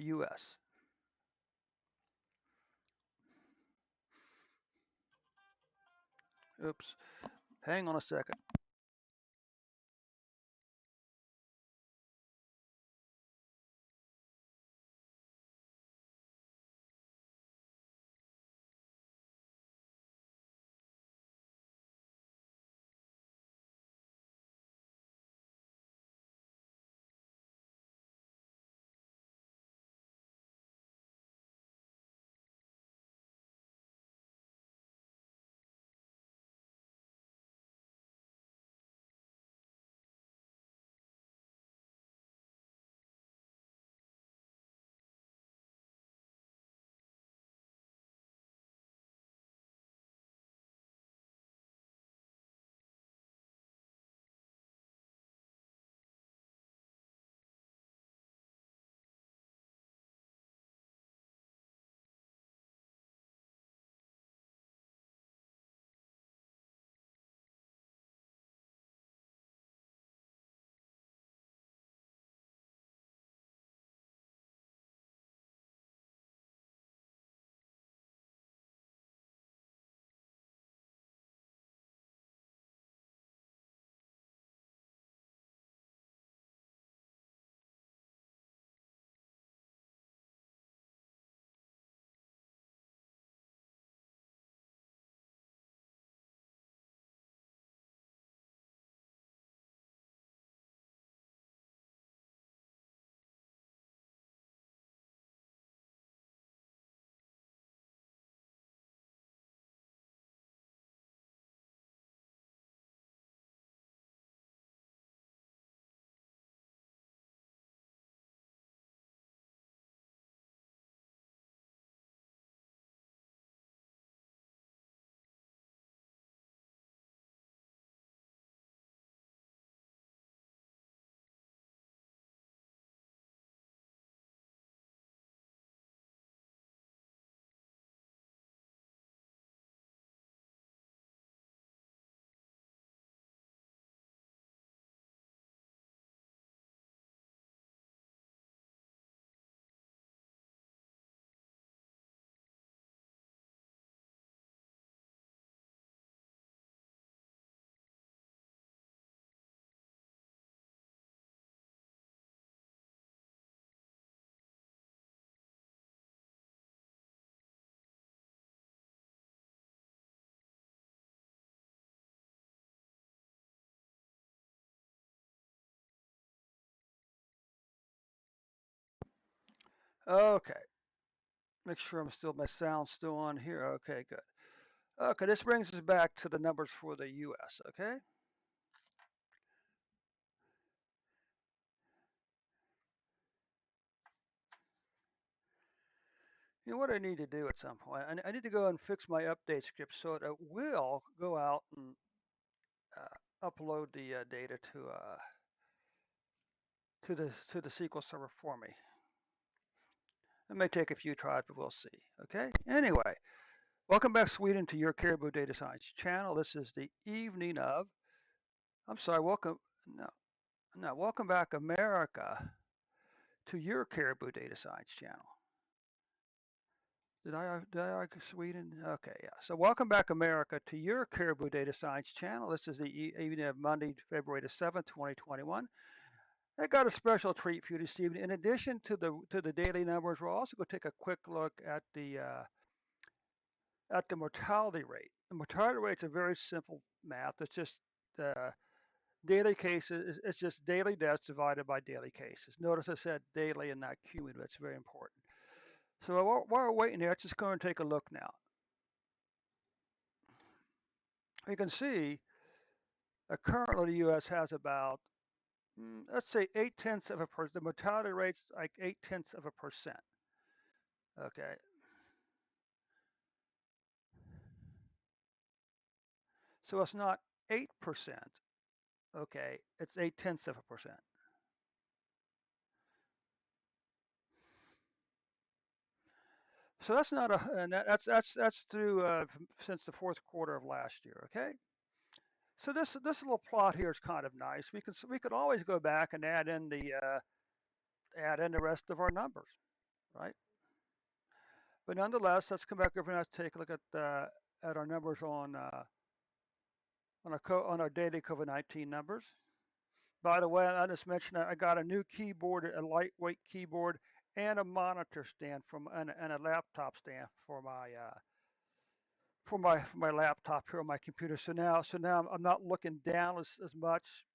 U.S. Oops. Hang on a second. Okay. Make sure my sound's still on here. Okay, good. Okay, this brings us back to the numbers for the U.S. Okay. You know what I need to do at some point? I need to go and fix my update script so it will go out and upload the data to the SQL Server for me. It may take a few tries, but we'll see. Okay. Anyway, welcome back, Sweden, to your Caribou Data Science channel. This is the evening of. I'm sorry. Welcome. No, no. Welcome back, America, to your Caribou Data Science channel. Did I argue Sweden? Okay, yeah. So welcome back, America, to your Caribou Data Science channel. This is the evening of Monday, February the 7th, 2021. I got a special treat for you this evening. In addition to the daily numbers, we'll also go take a quick look at the mortality rate. The mortality rate is a very simple math. It's just uh, daily cases. It's just daily deaths divided by daily cases. Notice I said daily and not cumulative. That's very important. So while we're waiting there, let's just go and take a look now. You can see currently the U.S. has about, let's say, 8/10 of a percent. The mortality rate's like 8/10 of a percent. Okay, so it's not 8%. Okay, it's 8/10 of a percent. So that's not a, and that's through since the fourth quarter of last year. Okay, so this little plot here is kind of nice. We could always go back and add in the rest of our numbers. right? But nonetheless, let's come back over and let's take a look at our numbers on our daily COVID-19 numbers. By the way, I just mentioned I got a new keyboard, a lightweight keyboard, and a monitor stand and a laptop stand for my laptop here on my computer. So now I'm not looking down as much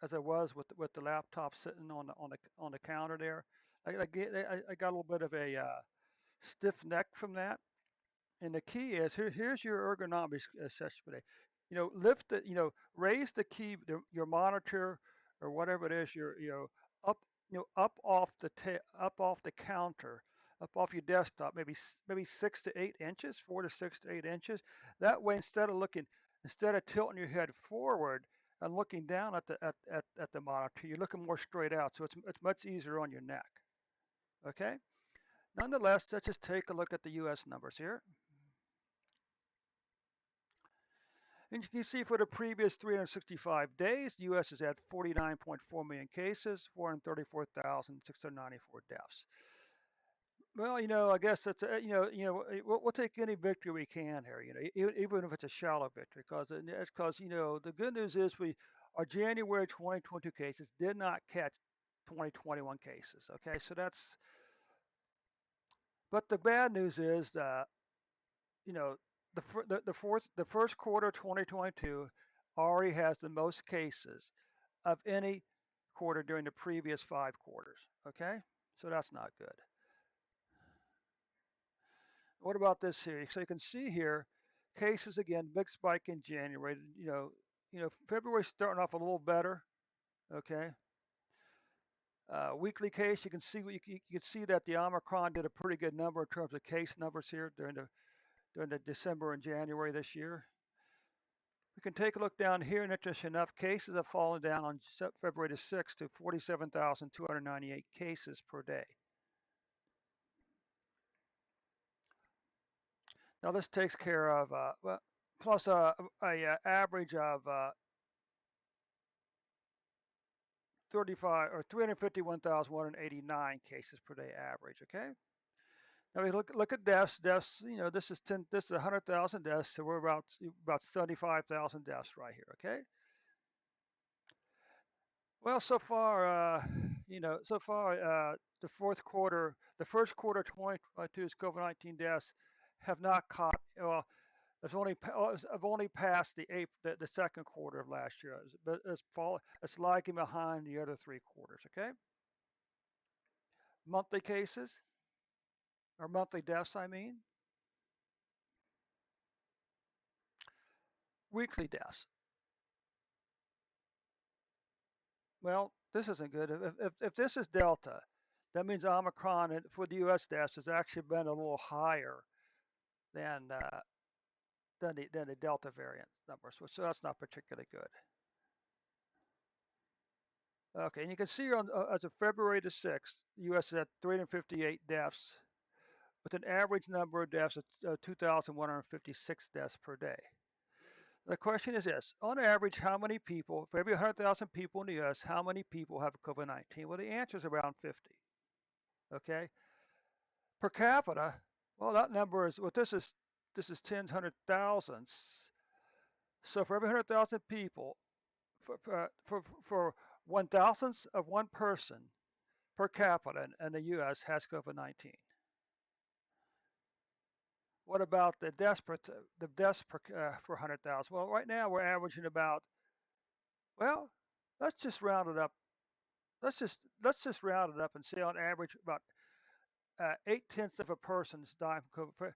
as I was with the laptop sitting on the counter there. I got a little bit of a stiff neck from that. And the key is here's your ergonomics session today. Lift the, raise the key, your monitor or whatever it is, up, up off up off the counter, up off your desktop, maybe 6 to 8 inches, 4 to 6 to 8 inches. That way, instead of tilting your head forward and looking down at the monitor, you're looking more straight out. So it's much easier on your neck. Okay. Nonetheless, let's just take a look at the U.S. numbers here. And you can see for the previous 365 days, the U.S. has had 49.4 million cases, 434,694 deaths. Well, I guess that's we'll take any victory we can here. Even if it's a shallow victory, because the good news is our January 2022 cases did not catch 2021 cases. Okay, so that's. But the bad news is that you know, the first quarter of 2022 already has the most cases of any quarter during the previous 5 quarters. Okay, so that's not good. What about this here? So you can see here, cases again, big spike in January. February starting off a little better. Okay, weekly case, you can see that the Omicron did a pretty good number in terms of case numbers here during the December and January this year. We can take a look down here, and interesting enough, cases have fallen down on February the 6th to 47,298 cases per day. Now this takes care of plus a average of 35 or 351,189 cases per day average. Okay. Now we look at deaths. Deaths, this is 10. This is 100,000 deaths, so we're about 75,000 deaths right here. Okay. Well, the first quarter 2022's COVID-19 deaths have not caught. Well, have only passed the second quarter of last year, but it's lagging behind the other 3 quarters. Okay, monthly cases or monthly deaths, I mean, weekly deaths. Well, this isn't good. If this is Delta, that means Omicron for the U.S. deaths has actually been a little higher than the Delta variant numbers, so that's not particularly good. Okay, and you can see as of February the 6th, the U.S. had 358 deaths, with an average number of deaths of 2,156 deaths per day. The question is this: on average, how many people, for every 100,000 people in the U.S., how many people have COVID-19? Well, the answer is around 50. Okay, per capita, well, that number is this is tens, hundred thousands. So for every 100,000 people, for 1,000th of one person per capita in the U.S. has COVID-19. What about the deaths per 100,000? Well, right now we're averaging about, well, let's just round it up. Let's just round it up and say on average about 8 tenths of a person is dying from COVID.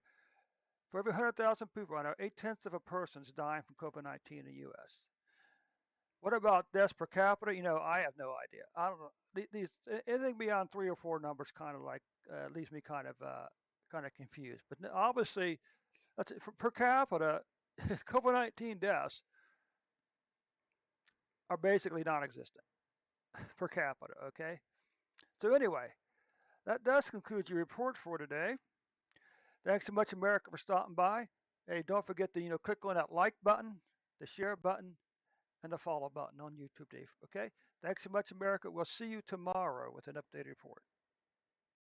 For every 100,000 people right now, 8 tenths of a person is dying from COVID-19 in the U.S. What about deaths per capita? I have no idea. I don't know. Anything beyond 3 or 4 numbers kind of like leaves me kind of confused. But obviously, per capita, COVID-19 deaths are basically non-existent per capita. Okay. So anyway, that does conclude your report for today. Thanks so much, America, for stopping by. Hey, don't forget to click on that like button, the share button, and the follow button on YouTube, Dave. Okay. Thanks so much, America. We'll see you tomorrow with an updated report.